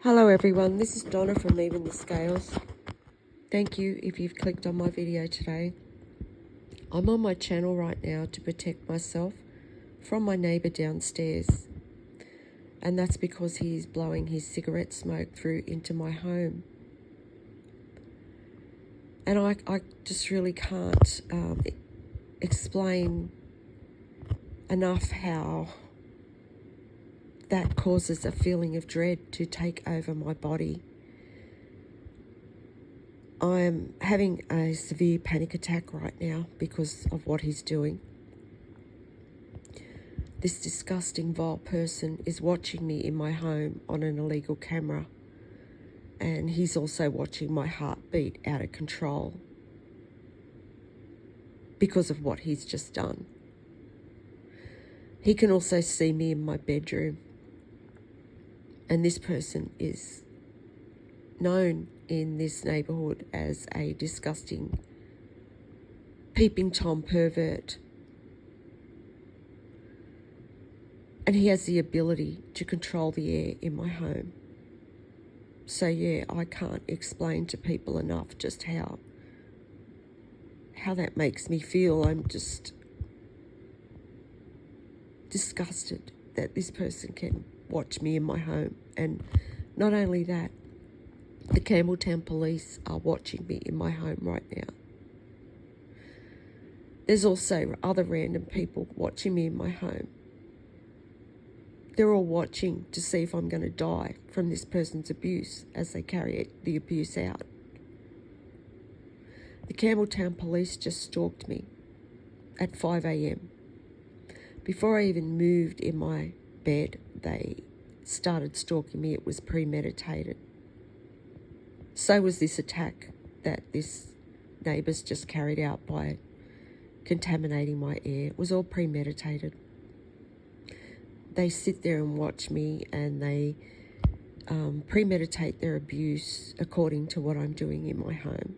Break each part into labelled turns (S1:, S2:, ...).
S1: Hello everyone, this is Donna from Even the Scales. Thank you if you've clicked on my video today. I'm on my channel right now to protect myself from my neighbour downstairs. And that's because he's blowing his cigarette smoke through into my home. And I just really can't explain enough how that causes a feeling of dread to take over my body. I'm having a severe panic attack right now because of what he's doing. This disgusting, vile person is watching me in my home on an illegal camera, and he's also watching my heartbeat out of control because of what he's just done. He can also see me in my bedroom, and this person is known in this neighbourhood as a disgusting peeping Tom pervert. And he has the ability to control the air in my home. So yeah, I can't explain to people enough just how that makes me feel. I'm just disgusted that this person can watch me in my home. And not only that, the Campbelltown police are watching me in my home right now. There's also other random people watching me in my home. They're all watching to see if I'm going to die from this person's abuse as they carry the abuse out. The Campbelltown police just stalked me at 5 a.m. Before I even moved in my bed, they started stalking me. It was premeditated. So was this attack that this neighbour's just carried out by contaminating my air. It was all premeditated. They sit there and watch me, and they premeditate their abuse according to what I'm doing in my home.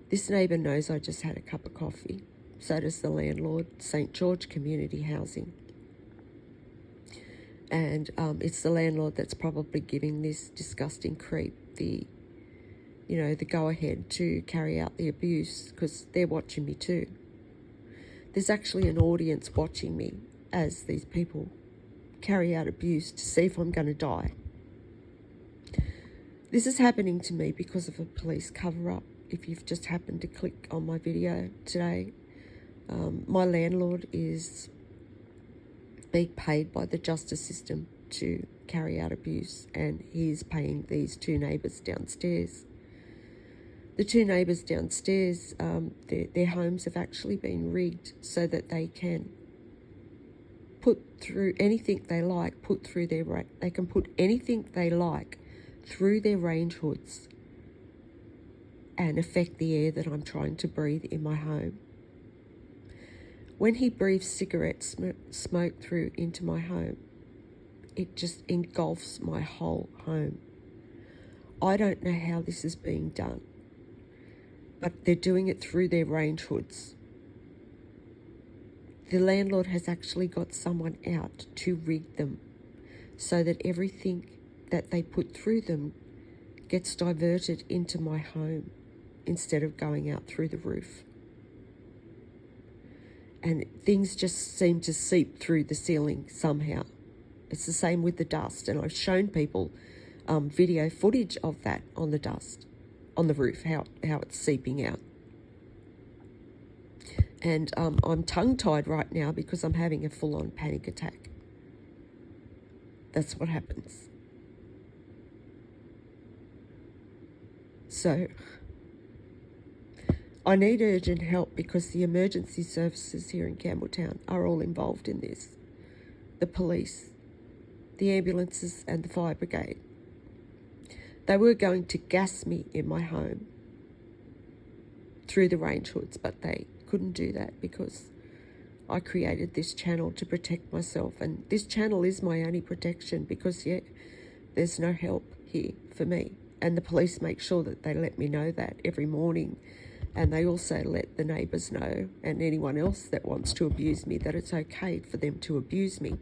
S1: This neighbour knows I just had a cup of coffee. So does the landlord, St. George Community Housing. And it's the landlord that's probably giving this disgusting creep the go-ahead to carry out the abuse, because they're watching me too. There's actually an audience watching me as these people carry out abuse to see if I'm going to die. This is happening to me because of a police cover-up. If you've just happened to click on my video today, my landlord is being paid by the justice system to carry out abuse, and he's paying these two neighbours downstairs. The two neighbours downstairs, their homes have actually been rigged so that they can put through anything they like, they can put anything they like through their range hoods and affect the air that I'm trying to breathe in my home. When he breathes cigarette smoke through into my home, it just engulfs my whole home. I don't know how this is being done, but they're doing it through their range hoods. The landlord has actually got someone out to rig them so that everything that they put through them gets diverted into my home instead of going out through the roof. And things just seem to seep through the ceiling somehow. It's the same with the dust, and I've shown people video footage of that on the dust, on the roof, how it's seeping out. And I'm tongue-tied right now because I'm having a full-on panic attack. That's what happens. So I need urgent help because the emergency services here in Campbelltown are all involved in this. The police, the ambulances and the fire brigade. They were going to gas me in my home through the range hoods, but they couldn't do that because I created this channel to protect myself. And this channel is my only protection because, there's no help here for me. And the police make sure that they let me know that every morning. And they also let the neighbours know, and anyone else that wants to abuse me, that it's okay for them to abuse me.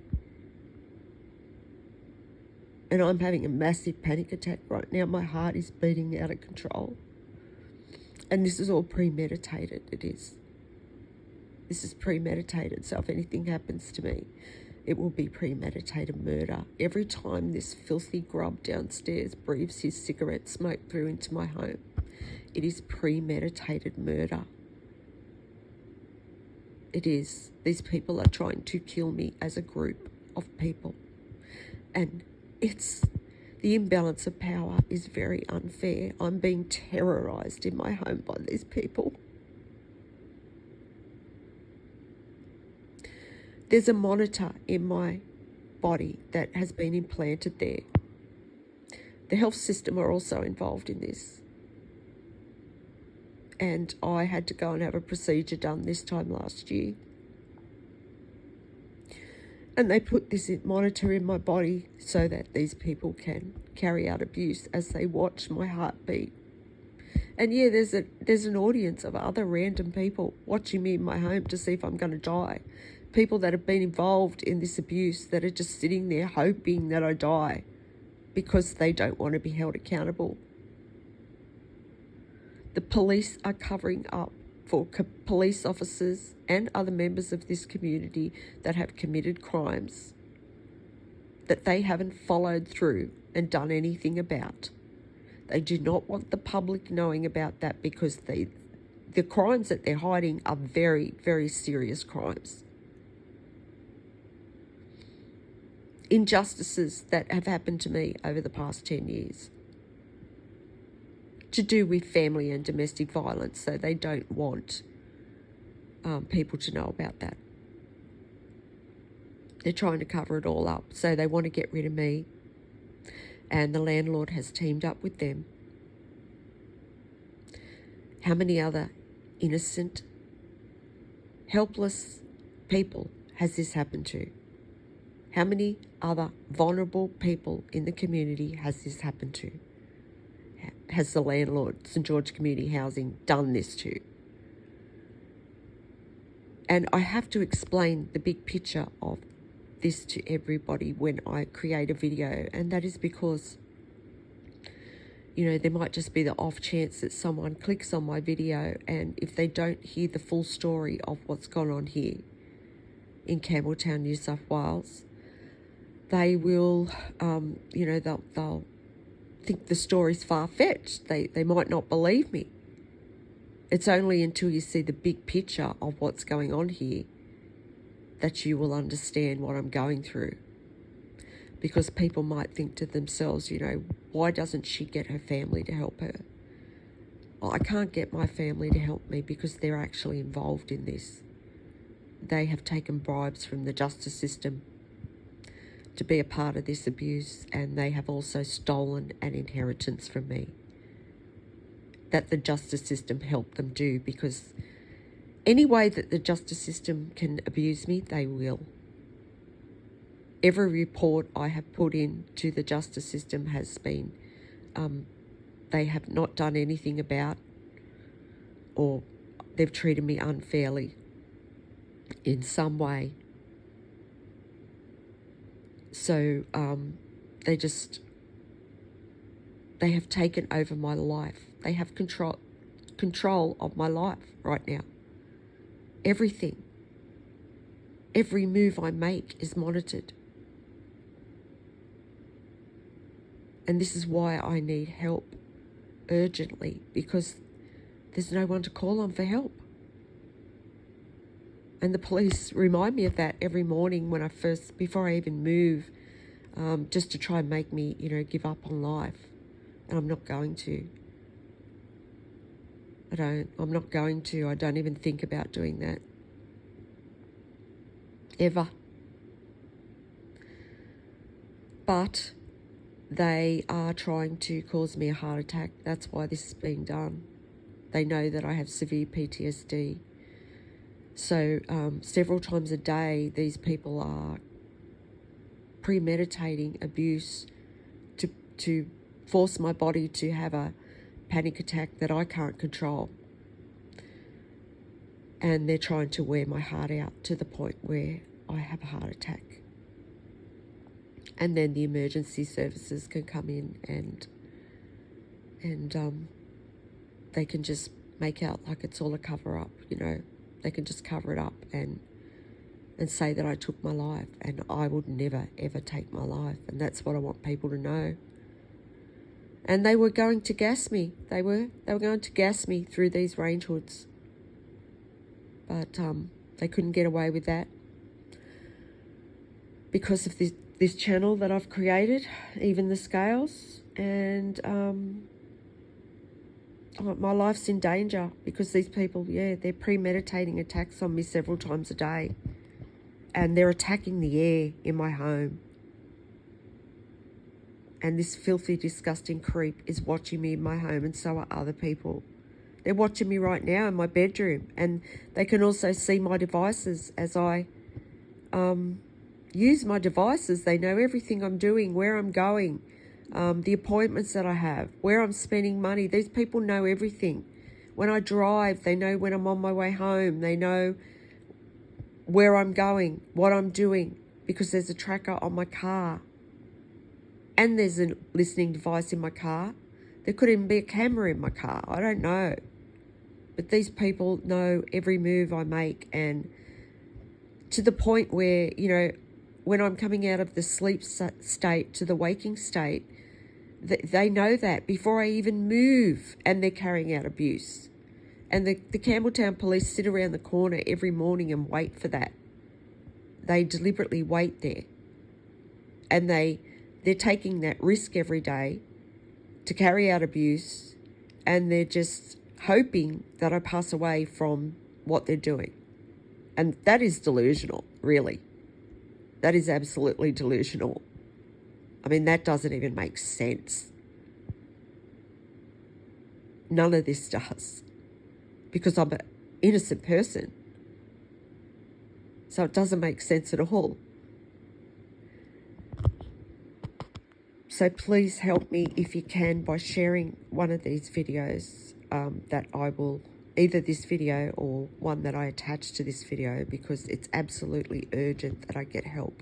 S1: And I'm having a massive panic attack right now. My heart is beating out of control. And this is all premeditated, it is. This is premeditated, so if anything happens to me, it will be premeditated murder. Every time this filthy grub downstairs breathes his cigarette smoke through into my home, it is premeditated murder. It is. These people are trying to kill me as a group of people. And the imbalance of power is very unfair. I'm being terrorised in my home by these people. There's a monitor in my body that has been implanted there. The health system are also involved in this. And I had to go and have a procedure done this time last year. And they put this monitor in my body so that these people can carry out abuse as they watch my heartbeat. And yeah, there's an audience of other random people watching me in my home to see if I'm going to die. People that have been involved in this abuse that are just sitting there hoping that I die because they don't want to be held accountable. The police are covering up for police officers and other members of this community that have committed crimes that they haven't followed through and done anything about. They do not want the public knowing about that because the crimes that they're hiding are very, very serious crimes. Injustices that have happened to me over the past 10 years to do with family and domestic violence, so they don't want people to know about that. They're trying to cover it all up, so they want to get rid of me, and the landlord has teamed up with them. How many other innocent, helpless people has this happened to? How many other vulnerable people in the community has this happened to? Has the landlord, St George Community Housing, done this to? And I have to explain the big picture of this to everybody when I create a video, and that is because, you know, there might just be the off chance that someone clicks on my video, and if they don't hear the full story of what's gone on here in Campbelltown, New South Wales, they will, they'll think the story's far-fetched. They might not believe me. It's only until you see the big picture of what's going on here that you will understand what I'm going through. Because people might think to themselves, you know, why doesn't she get her family to help her? Well, I can't get my family to help me because they're actually involved in this. They have taken bribes from the justice system to be a part of this abuse, and they have also stolen an inheritance from me that the justice system helped them do, because any way that the justice system can abuse me, they will. Every report I have put in to the justice system has been, they have not done anything about, or they've treated me unfairly in some way. So they have taken over my life. They have control of my life right now. Everything. Every move I make is monitored. And this is why I need help urgently, because there's no one to call on for help. And the police remind me of that every morning before I even move, just to try and make me, give up on life. And I'm not going to. I'm not going to. I don't even think about doing that. Ever. But they are trying to cause me a heart attack. That's why this is being done. They know that I have severe PTSD. So several times a day, these people are premeditating abuse to force my body to have a panic attack that I can't control. And they're trying to wear my heart out to the point where I have a heart attack. and then the emergency services can come in and they can just make out like it's all a cover-up, you know. They can just cover it up and say that I took my life, and I would never, ever take my life, and that's what I want people to know. And they were going to gas me. They were going to gas me through these range hoods. But they couldn't get away with that because of this channel that I've created, Even the Scales, and my life's in danger because these people, they're premeditating attacks on me several times a day, and they're attacking the air in my home. And this filthy, disgusting creep is watching me in my home, and so are other people. They're watching me right now in my bedroom, and they can also see my devices as I use my devices. They know everything I'm doing, where I'm going, the appointments that I have, where I'm spending money. These people know everything. When I drive, they know when I'm on my way home. They know where I'm going, what I'm doing, because there's a tracker on my car. And there's a listening device in my car. There could even be a camera in my car. I don't know. But these people know every move I make, and to the point where, you know, when I'm coming out of the sleep state to the waking state, they know that before I even move, and they're carrying out abuse. And the Campbelltown police sit around the corner every morning and wait for that. They deliberately wait there. And they're taking that risk every day to carry out abuse, and they're just hoping that I pass away from what they're doing. And that is delusional, really. That is absolutely delusional. I mean, that doesn't even make sense. None of this does, because I'm an innocent person. So it doesn't make sense at all. So please help me if you can by sharing one of these videos that I will, either this video or one that I attach to this video, because it's absolutely urgent that I get help.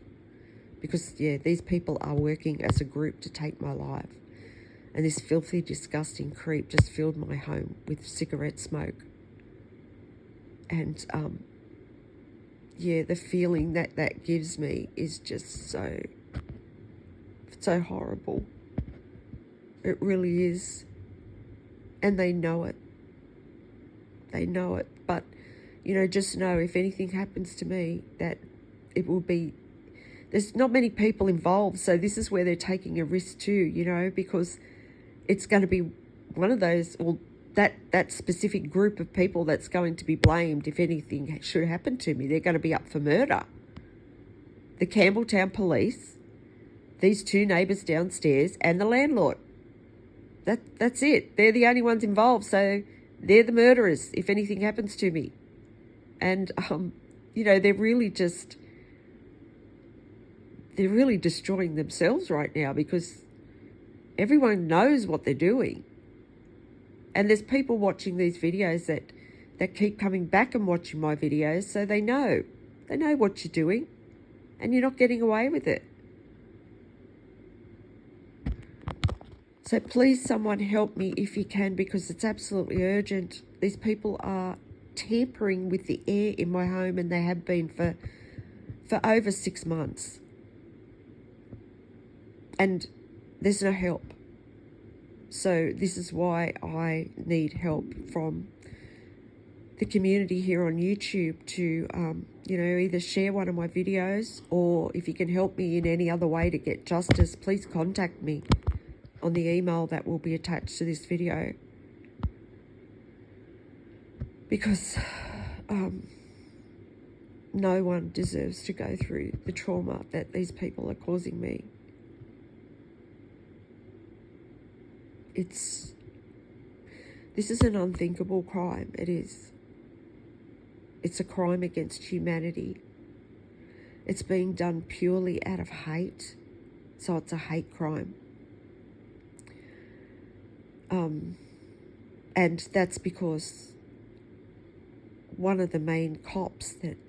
S1: Because, these people are working as a group to take my life. And this filthy, disgusting creep just filled my home with cigarette smoke. And, the feeling that gives me is just so horrible. It really is. And they know it. They know it. But, just know if anything happens to me, that it will be, there's not many people involved. So this is where they're taking a risk too, because it's going to be one of those, or that specific group of people that's going to be blamed if anything should happen to me. They're going to be up for murder. The Campbelltown police, these two neighbours downstairs, and the landlord. That's it. They're the only ones involved, so they're the murderers if anything happens to me. And, they're really destroying themselves right now, because everyone knows what they're doing. And there's people watching these videos that keep coming back and watching my videos, so they know what you're doing, and you're not getting away with it. So please, someone help me if you can, because it's absolutely urgent. These people are tampering with the air in my home, and they have been for over 6 months. And there's no help. So this is why I need help from the community here on YouTube to, either share one of my videos, or if you can help me in any other way to get justice, please contact me on the email that will be attached to this video. Because no one deserves to go through the trauma that these people are causing me. This is an unthinkable crime. It is. It's a crime against humanity. It's being done purely out of hate. So it's a hate crime. And that's because one of the main cops that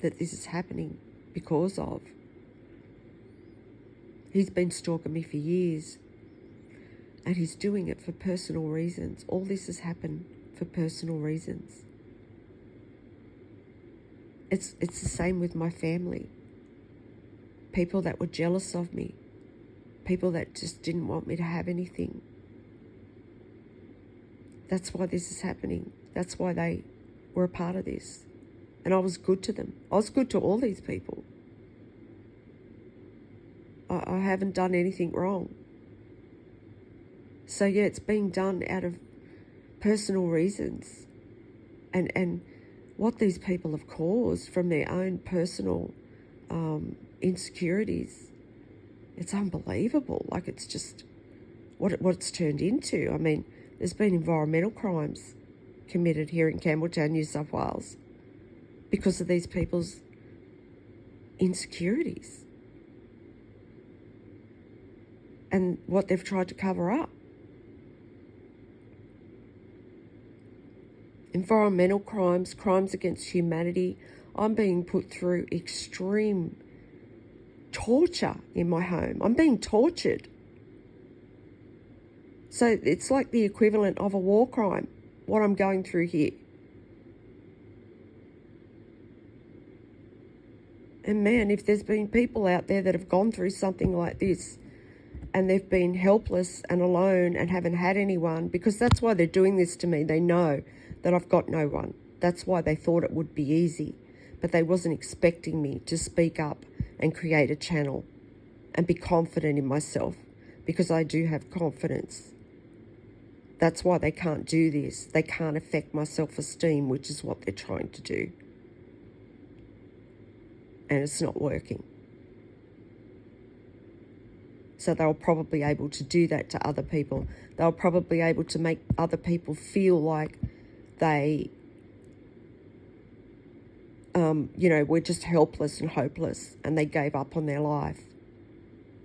S1: this is happening because of He's been stalking me for years. And he's doing it for personal reasons. All this has happened for personal reasons. It's the same with my family. People that were jealous of me. People that just didn't want me to have anything. That's why this is happening. That's why they were a part of this. And I was good to them. I was good to all these people. I haven't done anything wrong. So yeah, it's being done out of personal reasons. And what these people have caused from their own personal insecurities, it's unbelievable. Like, it's just what it's turned into. I mean, there's been environmental crimes committed here in Campbelltown, New South Wales, because of these people's insecurities and what they've tried to cover up. Environmental crimes, crimes against humanity. I'm being put through extreme torture in my home. I'm being tortured. So it's like the equivalent of a war crime, what I'm going through here. And man, if there's been people out there that have gone through something like this and they've been helpless and alone and haven't had anyone, because that's why they're doing this to me. They know that I've got no one. That's why they thought it would be easy. But they wasn't expecting me to speak up and create a channel and be confident in myself, because I do have confidence. That's why they can't do this. They can't affect my self-esteem, which is what they're trying to do. And it's not working. So they were probably able to do that to other people. They were probably able to make other people feel like they, were just helpless and hopeless, and they gave up on their life.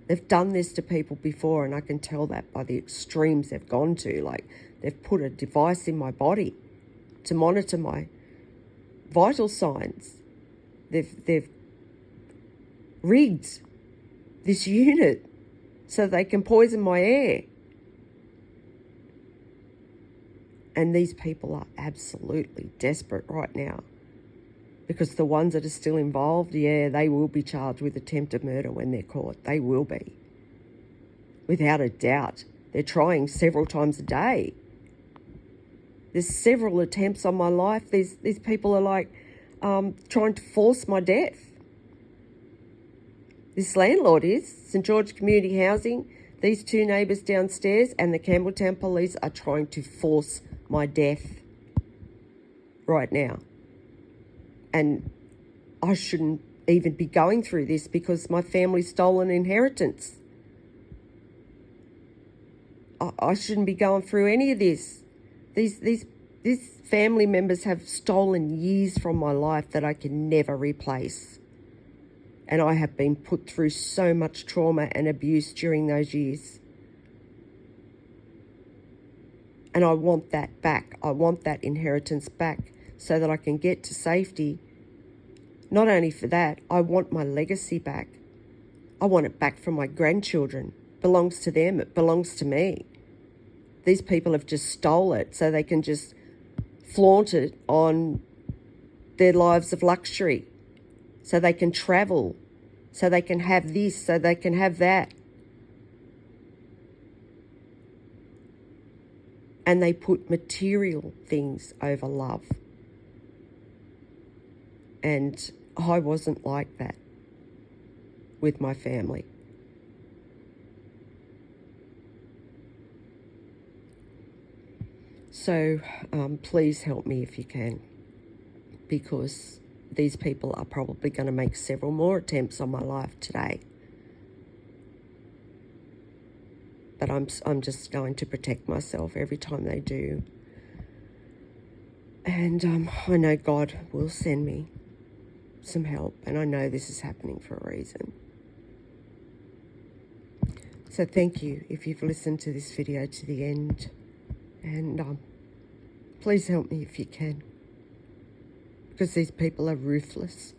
S1: They've done this to people before, and I can tell that by the extremes they've gone to. Like, they've put a device in my body to monitor my vital signs. They've rigged this unit so they can poison my air. And these people are absolutely desperate right now, because the ones that are still involved, yeah, they will be charged with attempted murder when they're caught. They will be. Without a doubt. They're trying several times a day. There's several attempts on my life. These people are like trying to force my death. This landlord is, St George Community Housing, these two neighbours downstairs, and the Campbelltown Police are trying to force my death right now. And I shouldn't even be going through this, because my family stole an inheritance. I shouldn't be going through any of this. These family members have stolen years from my life that I can never replace. And I have been put through so much trauma and abuse during those years. And I want that back. I want that inheritance back so that I can get to safety. Not only for that, I want my legacy back. I want it back from my grandchildren. It belongs to them. It belongs to me. These people have just stole it so they can just flaunt it on their lives of luxury, so they can travel, so they can have this, so they can have that. And they put material things over love. And I wasn't like that with my family. So please help me if you can, because these people are probably going to make several more attempts on my life today. But I'm just going to protect myself every time they do. And I know God will send me some help, and I know this is happening for a reason. So thank you if you've listened to this video to the end, and please help me if you can, because these people are ruthless.